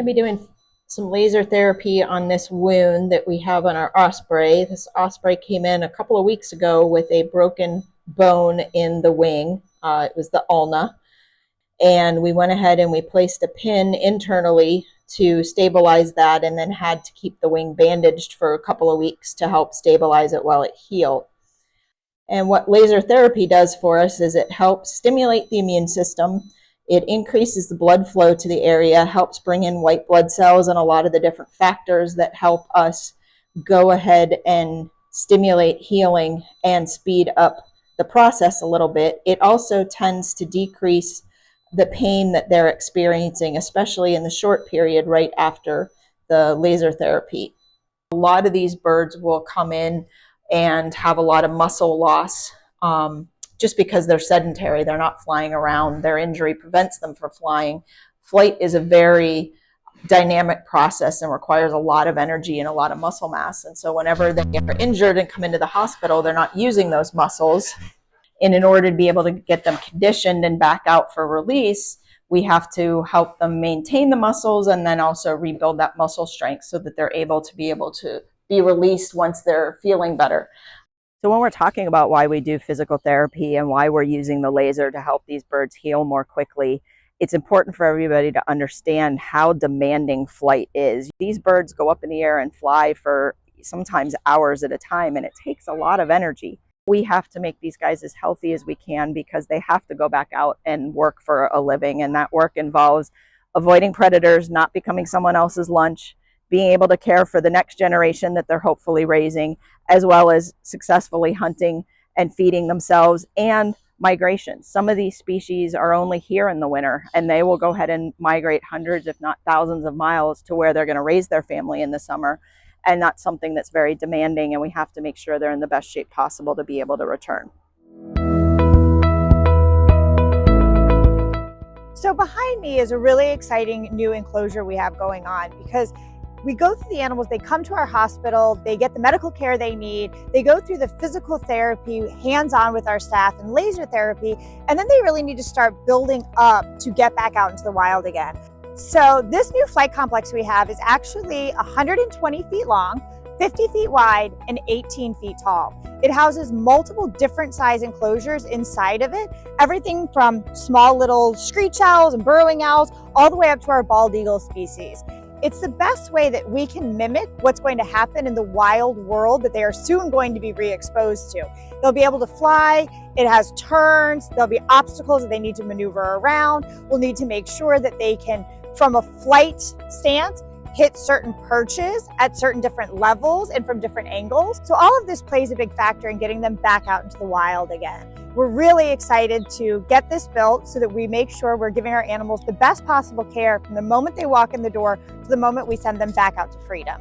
to be doing some laser therapy on this wound that we have on our osprey. This osprey came in a couple of weeks ago with a broken bone in the wing. It was the ulna. And we went ahead and we placed a pin internally to stabilize that, and then had to keep the wing bandaged for a couple of weeks to help stabilize it while it healed. And what laser therapy does for us is it helps stimulate the immune system. It increases the blood flow to the area, helps bring in white blood cells and a lot of the different factors that help us go ahead and stimulate healing and speed up the process a little bit. It also tends to decrease the pain that they're experiencing, especially in the short period right after the laser therapy. A lot of these birds will come in and have a lot of muscle loss just because they're sedentary. They're not flying around. Their injury prevents them from flying. Flight is a very dynamic process and requires a lot of energy and a lot of muscle mass. And so whenever they are injured and come into the hospital, they're not using those muscles. And in order to be able to get them conditioned and back out for release, we have to help them maintain the muscles and then also rebuild that muscle strength so that they're able to be released once they're feeling better. So when we're talking about why we do physical therapy and why we're using the laser to help these birds heal more quickly, it's important for everybody to understand how demanding flight is. These birds go up in the air and fly for sometimes hours at a time, and it takes a lot of energy. We have to make these guys as healthy as we can because they have to go back out and work for a living, and that work involves avoiding predators, not becoming someone else's lunch, being able to care for the next generation that they're hopefully raising, as well as successfully hunting and feeding themselves, and migration. Some of these species are only here in the winter, and they will go ahead and migrate hundreds, if not thousands of miles to where they're going to raise their family in the summer. And that's something that's very demanding, and we have to make sure they're in the best shape possible to be able to return. So behind me is a really exciting new enclosure we have going on, because we go through the animals, they come to our hospital, they get the medical care they need, they go through the physical therapy, hands-on with our staff, and laser therapy, and then they really need to start building up to get back out into the wild again. So this new flight complex we have is actually 120 feet long, 50 feet wide, and 18 feet tall. It houses multiple different size enclosures inside of it, everything from small little screech owls and burrowing owls, all the way up to our bald eagle species. It's the best way that we can mimic what's going to happen in the wild world that they are soon going to be re-exposed to. They'll be able to fly, it has turns, there'll be obstacles that they need to maneuver around. We'll need to make sure that they can, from a flight stance, hit certain perches at certain different levels and from different angles. So all of this plays a big factor in getting them back out into the wild again. We're really excited to get this built so that we make sure we're giving our animals the best possible care from the moment they walk in the door to the moment we send them back out to freedom.